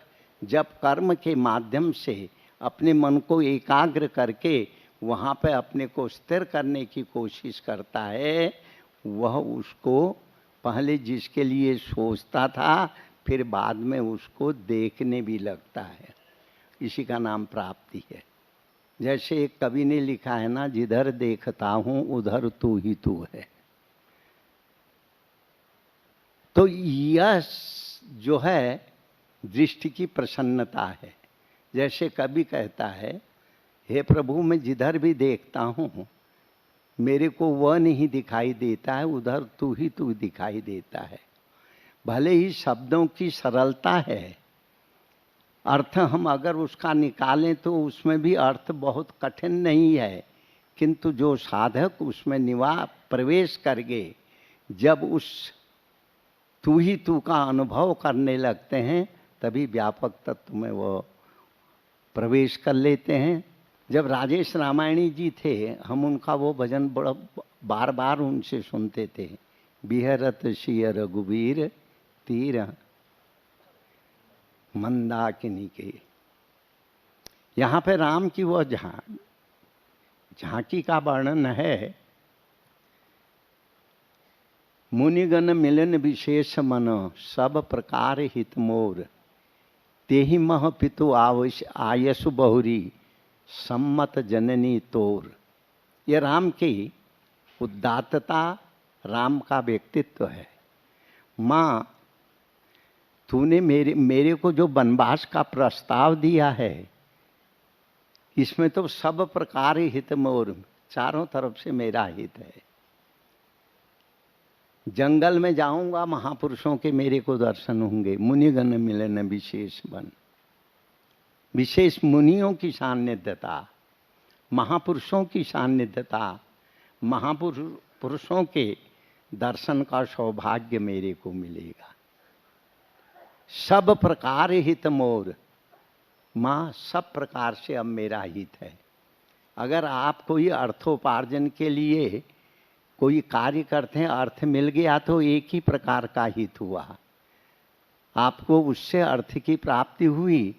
जब कर्म के माध्यम से अपने मन को एकाग्र करके वहाँ पे अपने को स्थिर करने की कोशिश करता है, वह उसको पहले जिसके लिए सोचता था फिर बाद में उसको देखने भी लगता है। इसी का नाम प्राप्ति है। जैसे एक कवि ने लिखा है ना, जिधर देखता हूँ उधर तू ही तू है। तो यह जो है दृष्टि की प्रसन्नता है। जैसे कवि कहता है, हे प्रभु मैं जिधर भी देखता हूँ मेरे को वह नहीं दिखाई देता है, उधर तू ही तू दिखाई देता है। भले ही शब्दों की सरलता है, अर्थ हम अगर उसका निकालें तो उसमें भी अर्थ बहुत कठिन नहीं है, किंतु जो साधक उसमें प्रवेश करके जब उस तू ही तू का अनुभव करने लगते हैं, तभी व्यापक तत्व में वो प्रवेश कर लेते हैं। जब राजेश रामायणी जी थे, हम उनका वो भजन बड़ा बार बार उनसे सुनते थे, बिहरत सिय रघुवीर तीर मंदाकिनी के। यहाँ पे राम की वो झांकी का वर्णन है। मुनिगण मिलन विशेष मन, सब प्रकार हित मोर, तेहि मह पितु आयसु बहुरी, सम्मत जननी तोर। ये राम की उदात्तता, राम का व्यक्तित्व है। माँ तूने मेरे को जो वनवास का प्रस्ताव दिया है, इसमें तो सब प्रकार हित मोर, चारों तरफ से मेरा हित है। जंगल में जाऊंगा, महापुरुषों के मेरे को दर्शन होंगे। मुनिगण मिलन विशेष बन, विशेष मुनियों की सान्निध्यता, महापुरुषों की सान्निध्यता, महापुरुषों के दर्शन का सौभाग्य मेरे को मिलेगा। सब प्रकार हित मोर, माँ सब प्रकार से अब मेरा हित है। अगर आप कोई अर्थोपार्जन के लिए कोई कार्य करते हैं, अर्थ मिल गया तो एक ही प्रकार का हित हुआ, आपको उससे अर्थ की प्राप्ति हुई,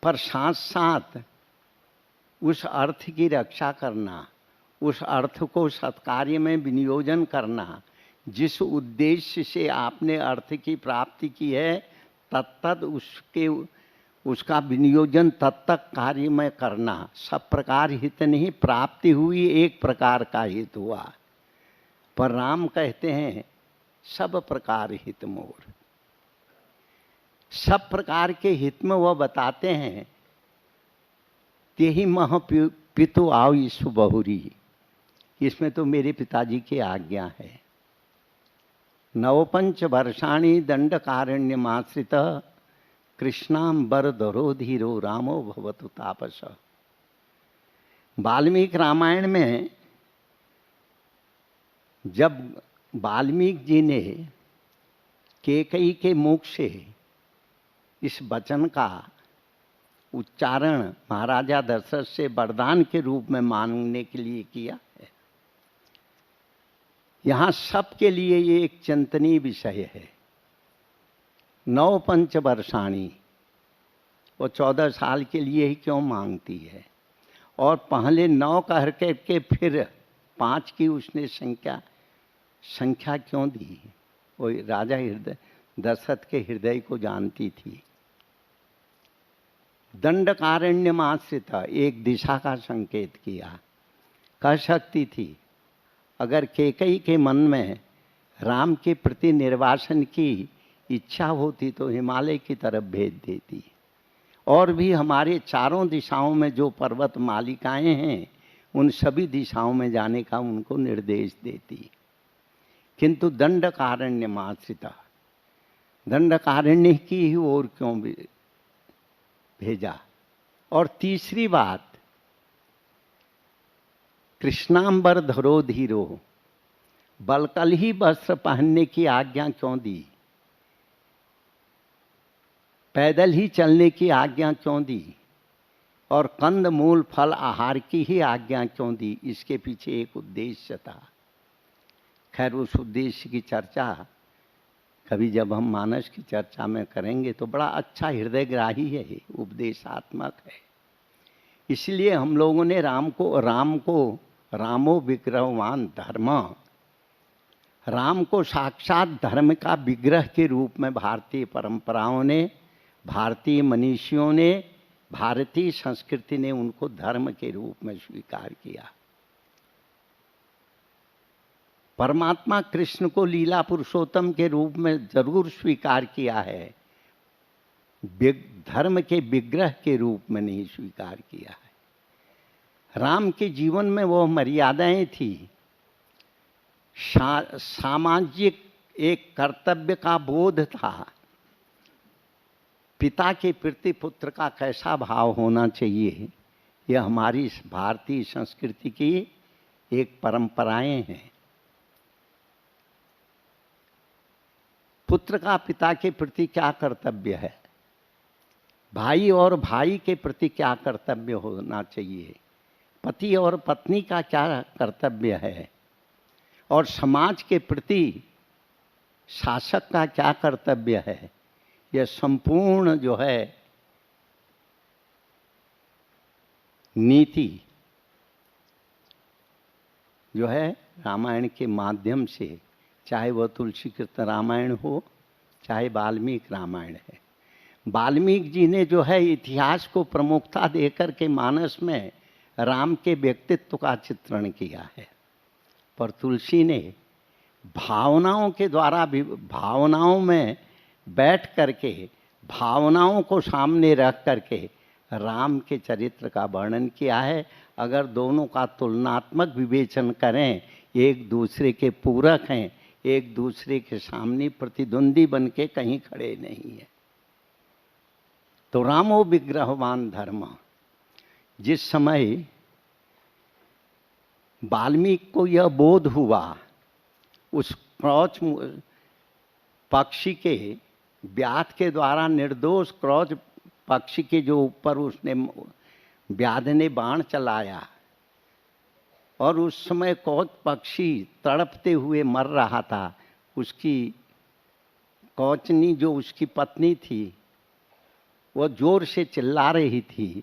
पर साथ साथ उस अर्थ की रक्षा करना, उस अर्थ को सत्कार्य में विनियोजन करना, जिस उद्देश्य से आपने अर्थ की प्राप्ति की है तत्त उसका विनियोजन तत्तक कार्य में करना। सब प्रकार हित नहीं, प्राप्ति हुई एक प्रकार का हित हुआ। पर राम कहते हैं सब प्रकार हित मोर। सब प्रकार के हित में वह बताते हैं, तेहि मह पितु आओ ईसु बहुरी। इसमें तो मेरे पिताजी की आज्ञा है। नवपंच वर्षाणि दंडकारण्यमाश्रित कृष्णांबर धरो धीरो रामो भवतु तापस। वाल्मीकि रामायण में जब वाल्मीकि जी ने कैकेयी के मुख से इस वचन का उच्चारण महाराजा दशरथ से वरदान के रूप में मांगने के लिए किया है, यहाँ सबके लिए ये एक चिंतनीय विषय है। 9 पंच वर्षाणी, वो 14 साल के लिए ही क्यों मांगती है? और पहले 9 कह के फिर 5 की उसने संख्या क्यों दी? वो राजा दशरथ के हृदय को जानती थी। दंडकारण्यमाश्रित, एक दिशा का संकेत किया। कह सकती थी अगर कैकेयी के मन में राम के प्रति निर्वासन की इच्छा होती तो हिमालय की तरफ भेज देती, और भी हमारे चारों दिशाओं में जो पर्वत मालिकाएं हैं उन सभी दिशाओं में जाने का उनको निर्देश देती। किंतु दंडकारण्यमाश्रिता, दंडकारण्य की ही ओर क्यों भेजा? और तीसरी बात, कृष्णांबर धरो धीरो, बलकल ही वस्त्र पहनने की आज्ञा क्यों दी? पैदल ही चलने की आज्ञा क्यों दी? और कंद मूल फल आहार की ही आज्ञा क्यों दी? इसके पीछे एक उद्देश्य था। खैर उस उद्देश्य की चर्चा कभी जब हम मानस की चर्चा में करेंगे तो बड़ा अच्छा हृदयग्राही है, उपदेशात्मक है। इसलिए हम लोगों ने राम को रामो विग्रहवान धर्म, राम को साक्षात धर्म का विग्रह के रूप में भारतीय परंपराओं ने, भारतीय मनीषियों ने, भारतीय संस्कृति ने उनको धर्म के रूप में स्वीकार किया। परमात्मा कृष्ण को लीला पुरुषोत्तम के रूप में जरूर स्वीकार किया है, धर्म के विग्रह के रूप में नहीं स्वीकार किया है। राम के जीवन में वो मर्यादाएं थी, सामाजिक एक कर्तव्य का बोध था, पिता के प्रति पुत्र का कैसा भाव होना चाहिए, यह हमारी भारतीय संस्कृति की एक परंपराएं हैं। पुत्र का पिता के प्रति क्या कर्तव्य है, भाई और भाई के प्रति क्या कर्तव्य होना चाहिए, पति और पत्नी का क्या कर्तव्य है, और समाज के प्रति शासक का क्या कर्तव्य है, यह संपूर्ण जो है नीति जो है रामायण के माध्यम से, चाहे वह तुलसीकृत रामायण हो चाहे वाल्मीकि रामायण है। वाल्मीकि जी ने जो है इतिहास को प्रमुखता देकर के मानस में राम के व्यक्तित्व का चित्रण किया है, पर तुलसी ने भावनाओं के द्वारा भी, भावनाओं में बैठ करके, भावनाओं को सामने रख करके राम के चरित्र का वर्णन किया है। अगर दोनों का तुलनात्मक विवेचन करें, एक दूसरे के पूरक हैं, एक दूसरे के सामने प्रतिद्वंदी बन के कहीं खड़े नहीं है। तो रामो विग्रहवान धर्म। जिस समय वाल्मीकि को यह बोध हुआ उस क्रौच पक्षी के व्याध के द्वारा, निर्दोष क्रौच पक्षी के जो ऊपर उसने व्याध ने बाण चलाया, और उस समय कौच पक्षी तड़पते हुए मर रहा था। उसकी कौचनी जो उसकी पत्नी थी वह जोर से चिल्ला रही थी,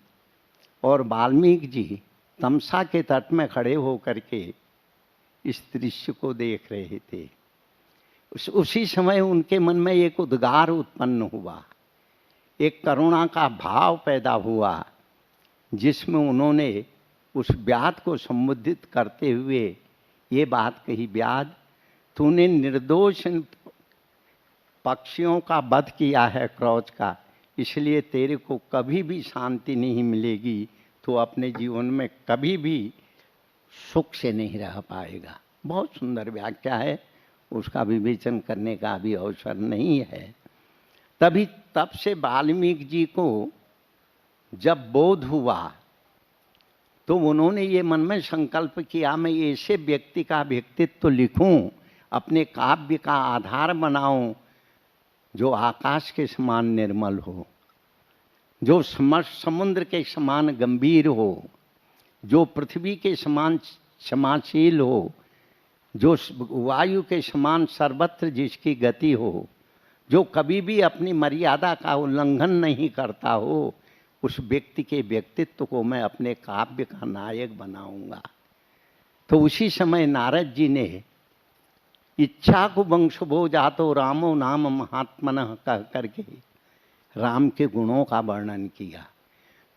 और वाल्मीकि जी तमसा के तट में खड़े होकर के इस दृश्य को देख रहे थे। उसी समय उनके मन में एक उद्गार उत्पन्न हुआ, एक करुणा का भाव पैदा हुआ, जिसमें उन्होंने उस व्याध को संबोधित करते हुए ये बात कही, व्याध तूने निर्दोष पक्षियों का वध किया है, क्रौच का, इसलिए तेरे को कभी भी शांति नहीं मिलेगी, तो अपने जीवन में कभी भी सुख से नहीं रह पाएगा। बहुत सुंदर व्याख्या है, उसका विवेचन करने का भी अवसर नहीं है। तब से वाल्मीकि जी को जब बोध हुआ तो उन्होंने ये मन में संकल्प किया, मैं ऐसे व्यक्ति का व्यक्तित्व लिखूं, अपने काव्य का आधार बनाऊं, जो आकाश के समान निर्मल हो, जो समुद्र के समान गंभीर हो, जो पृथ्वी के समान क्षमाशील हो, जो वायु के समान सर्वत्र जिसकी गति हो, जो कभी भी अपनी मर्यादा का उल्लंघन नहीं करता हो, उस व्यक्ति के व्यक्तित्व को मैं अपने काव्य का नायक बनाऊंगा। तो उसी समय नारद जी ने इच्छा को वंशभो जातो रामो नाम महात्मनः कह करके राम के गुणों का वर्णन किया।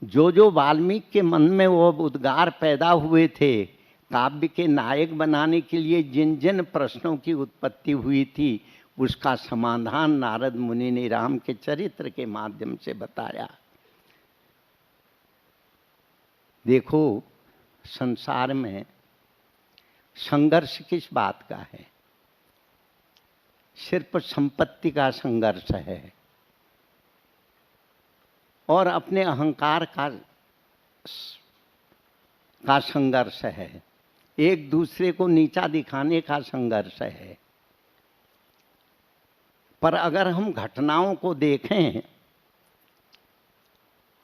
जो वाल्मीकि के मन में वो उद्गार पैदा हुए थे, काव्य के नायक बनाने के लिए जिन जिन प्रश्नों की उत्पत्ति हुई थी, उसका समाधान नारद मुनि ने राम के चरित्र के माध्यम से बताया। देखो, संसार में संघर्ष किस बात का है? सिर्फ संपत्ति का संघर्ष है और अपने अहंकार का संघर्ष है, एक दूसरे को नीचा दिखाने का संघर्ष है। पर अगर हम घटनाओं को देखें,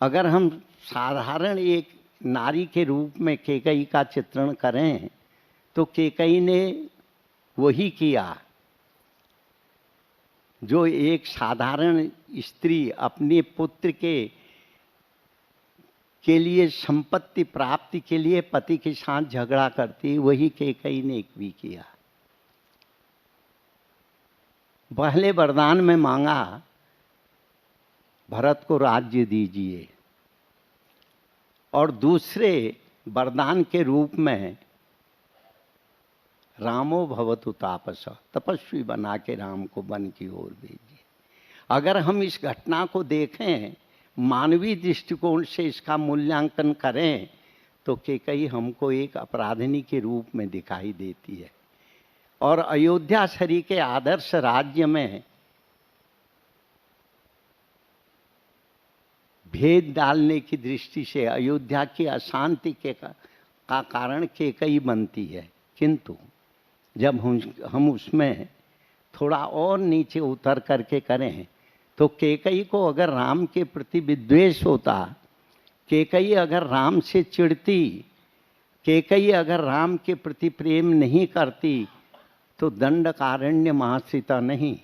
अगर हम साधारण एक नारी के रूप में कैकेयी का चित्रण करें, तो कैकेयी ने वही किया जो एक साधारण स्त्री अपने पुत्र के लिए संपत्ति प्राप्ति के लिए पति के साथ झगड़ा करती, वही कैकेयी ने भी किया। पहले वरदान में मांगा भरत को राज्य दीजिए, और दूसरे वरदान के रूप में रामो भवतु तापस, तपस्वी बना के राम को वन की ओर भेजिए। अगर हम इस घटना को देखें, मानवीय दृष्टिकोण से इसका मूल्यांकन करें, तो कैकेयी हमको एक अपराधिनी के रूप में दिखाई देती है। और अयोध्या शरी के आदर्श राज्य में भेद डालने की दृष्टि से अयोध्या की अशांति का कारण कैकेयी बनती है। किंतु जब हम उसमें थोड़ा और नीचे उतर करके करें, तो कैकेयी को अगर राम के प्रति विद्वेष होता, कैकेयी अगर राम से चिढ़ती, कैकेयी अगर राम के प्रति प्रेम नहीं करती, तो दंडकारण्य महाश्रिता नहीं,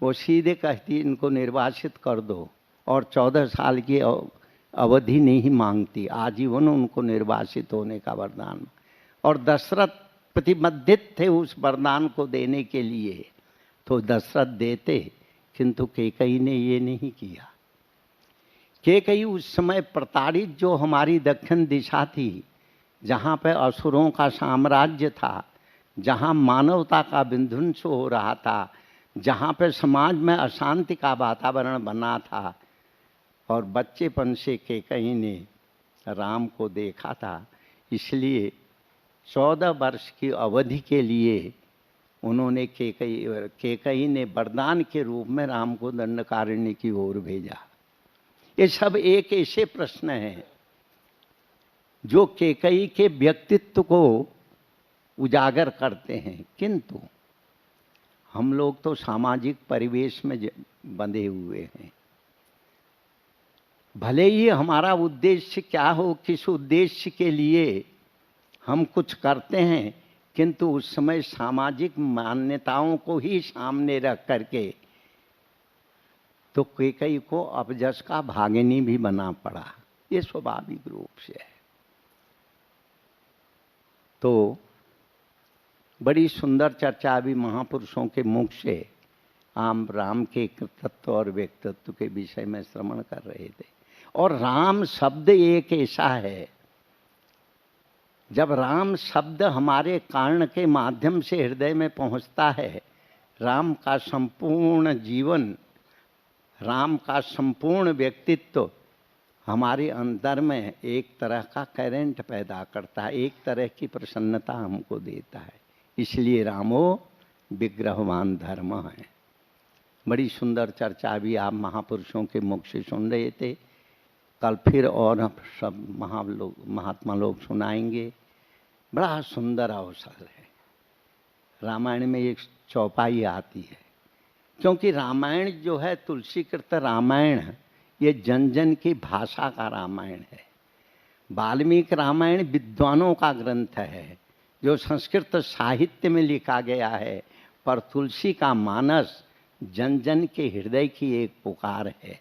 वो सीधे कहती इनको निर्वासित कर दो, और 14 साल की अवधि नहीं मांगती, आजीवन उनको निर्वासित होने का वरदान। और दशरथ प्रतिबद्धित थे उस वरदान को देने के लिए, तो दशरथ देते, किंतु कैकेयी ने ये नहीं किया। कैकेयी उस समय प्रताड़ित जो हमारी दक्षिण दिशा थी, जहाँ पे असुरों का साम्राज्य था, जहाँ मानवता का विध्वंस हो रहा था, जहाँ पे समाज में अशांति का वातावरण बना था, और बच्चेपन से कैकेयी ने राम को देखा था, इसलिए 14 वर्ष की अवधि के लिए उन्होंने केकई ने वरदान के रूप में राम को दंडकारण्य की ओर भेजा। ये सब एक ऐसे प्रश्न हैं जो केकई के व्यक्तित्व को उजागर करते हैं, किंतु हम लोग तो सामाजिक परिवेश में बंधे हुए हैं। भले ही हमारा उद्देश्य क्या हो, किस उद्देश्य के लिए हम कुछ करते हैं, किंतु उस समय सामाजिक मान्यताओं को ही सामने रख करके तो केकई को अपजस का भागिनी भी बना पड़ा। ये स्वाभाविक रूप से है। तो बड़ी सुंदर चर्चा अभी महापुरुषों के मुख से राम के कृतत्व और व्यक्तित्व के विषय में श्रवण कर रहे थे। और राम शब्द एक ऐसा है, जब राम शब्द हमारे कर्ण के माध्यम से हृदय में पहुंचता है, राम का संपूर्ण जीवन, राम का संपूर्ण व्यक्तित्व हमारे अंदर में एक तरह का करंट पैदा करता है, एक तरह की प्रसन्नता हमको देता है। इसलिए रामो विग्रहवान धर्म है। बड़ी सुंदर चर्चा भी आप महापुरुषों के मुख से सुन रहे थे। कल फिर और सब महात्मा लोग सुनाएंगे। बड़ा सुंदर अवसर है। रामायण में एक चौपाई आती है, क्योंकि रामायण जो है तुलसीकृत रामायण, ये जन जन की भाषा का रामायण है। वाल्मीकि रामायण विद्वानों का ग्रंथ है जो संस्कृत साहित्य में लिखा गया है, पर तुलसी का मानस जन जन के हृदय की एक पुकार है।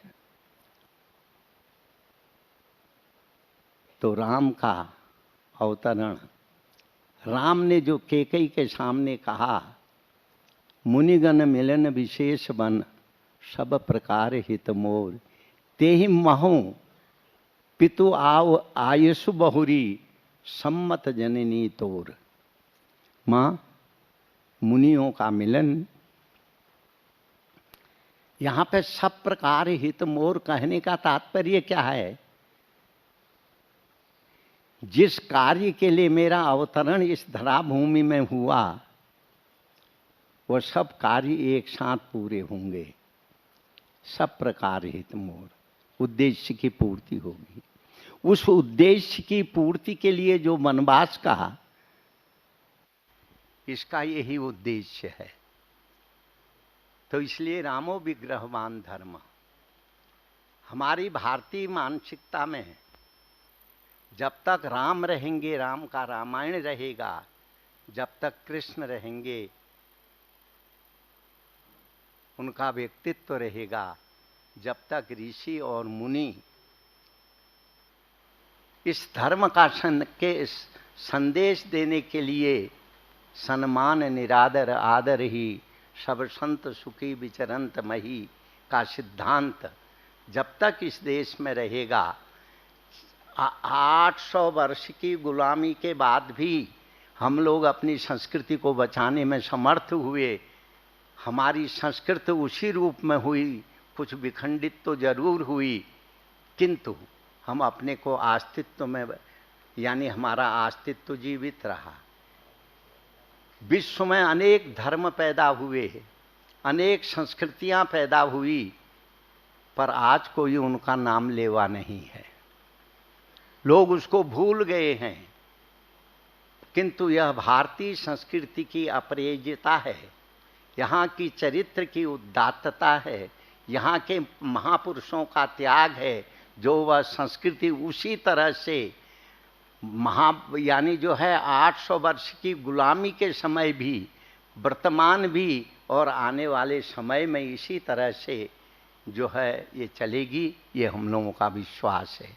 तो राम का अवतरण, राम ने जो केकई के सामने कहा, मुनिगण मिलन विशेष बन, सब प्रकार हित मोर, तेहि महु पितु आव आयुषु बहुरी, सम्मत जननी तोर। माँ, मुनियों का मिलन, यहाँ पे सब प्रकार हित मोर कहने का तात्पर्य क्या है? जिस कार्य के लिए मेरा अवतरण इस धराभूमि में हुआ, वह सब कार्य एक साथ पूरे होंगे। सब प्रकार हित मोर, उद्देश्य की पूर्ति होगी। उस उद्देश्य की पूर्ति के लिए जो वनवास कहा, इसका यही उद्देश्य है। तो इसलिए रामो विग्रहवान धर्म। हमारी भारतीय मानसिकता में जब तक राम रहेंगे, राम का रामायण रहेगा, जब तक कृष्ण रहेंगे, उनका व्यक्तित्व रहेगा, जब तक ऋषि और मुनि इस धर्म का संदेश देने के लिए सम्मान निरादर आदर ही सब संत सुखी विचरंत मही का सिद्धांत जब तक इस देश में रहेगा, 800 वर्ष की गुलामी के बाद भी हम लोग अपनी संस्कृति को बचाने में समर्थ हुए। हमारी संस्कृति उसी रूप में हुई, कुछ विखंडित तो जरूर हुई, किंतु हम अपने को अस्तित्व में, यानी हमारा अस्तित्व जीवित रहा। विश्व में अनेक धर्म पैदा हुए, अनेक संस्कृतियां पैदा हुई, पर आज कोई उनका नाम लेवा नहीं है। लोग उसको भूल गए हैं, किंतु यह भारतीय संस्कृति की अपरेजिता है, यहाँ की चरित्र की उदात्तता है, यहाँ के महापुरुषों का त्याग है, जो वह संस्कृति उसी तरह से यानी जो है 800 वर्ष की गुलामी के समय भी, वर्तमान भी और आने वाले समय में इसी तरह से जो है ये चलेगी, ये हम लोगों का विश्वास है।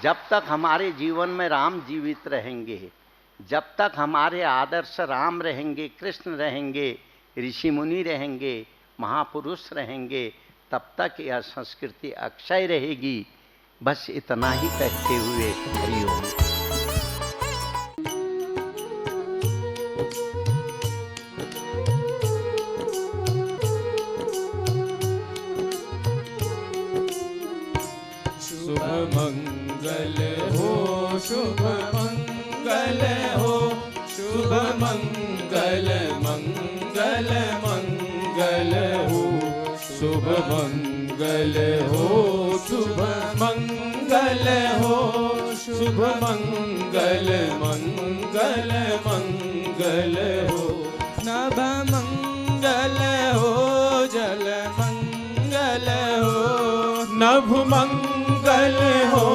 जब तक हमारे जीवन में राम जीवित रहेंगे, जब तक हमारे आदर्श राम रहेंगे, कृष्ण रहेंगे, ऋषि मुनि रहेंगे, महापुरुष रहेंगे, तब तक यह संस्कृति अक्षय रहेगी। बस इतना ही कहते हुए हरिओम। शुभ मंगल हो, शुभ मंगल मंगल हो शुभ मंगल मंगल मंगल हो शुभ मंगल हो शुभ मंगल हो शुभ मंगल मंगल मंगल हो नभ मंगल हो जल मंगल हो नभ मंगल हो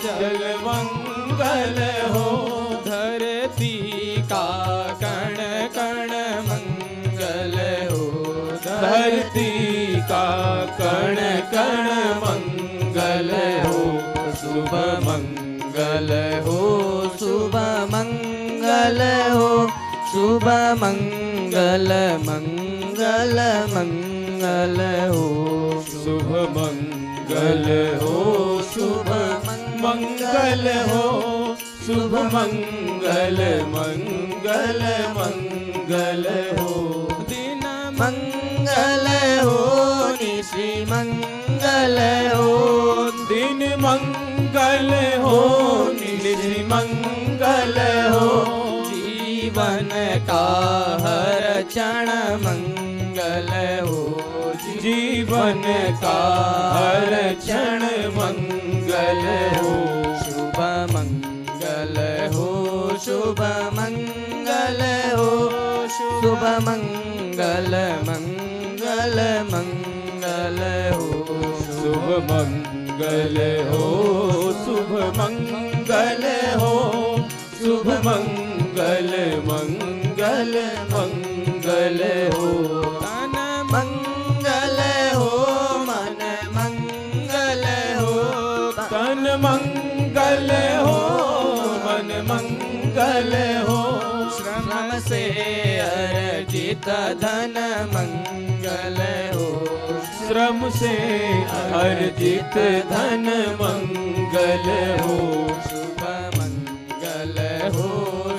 जल मंगल हो धरती का कण कण मंगल हो धरती का कण कण मंगल हो शुभ मंगल हो शुभ मंगल हो शुभ मंगल मंगल मंगल हो शुभ मंगल हो शुभ मंगल हो शुभ मंगल मंगल मंगल हो दिन मंगल हो निशि मंगल हो दिन मंगल हो निशि मंगल हो जीवन का हर क्षण मंगल हो जीवन का हर क्षण मंगल हो शुभ मंगल हो शुभ मंगल हो शुभ मंगल मंगल मंगल हो शुभ मंगल हो शुभ मंगल हो शुभ मंगल मंगल मंगल हो तन मंगल हो मन मंगल हो तन मंगल हो मन मंगल हो श्रम से अर्जित धन मंगल हो श्रम से अर्जित धन मंगल हो शुभ मंगल हो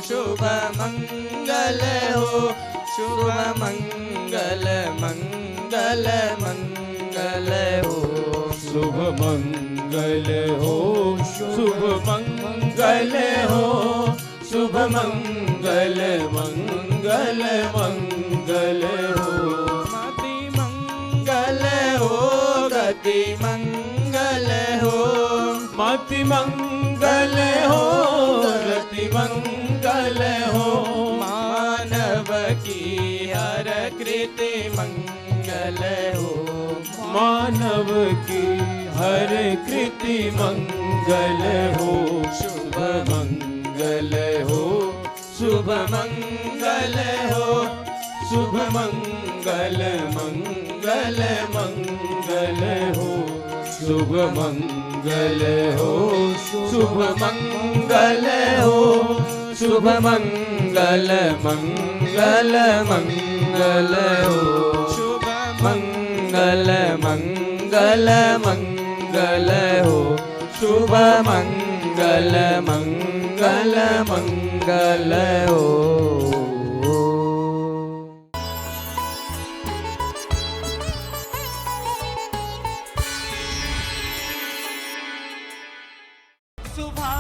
शुभ मंगल हो शुभ मंगल मंगल मंगल हो शुभ मंगल हो शुभ मंगल हो शुभ मंगल मंगल मंगल हो मति मंगल हो गति मंगल हो मति मंगल हो गति मंगल हो मानव की हर कृति मंगल हो मानव की हर कृति मंगल हो शुभ मंगल हो शुभ मंगल हो शुभ मंगल मंगल मंगल हो शुभ मंगल हो शुभ मंगल हो शुभ मंगल मंगल मंगल हो शुभ मंगल मंगल मंगल हो शुभ मंगल मंगल मंगल हो सुभा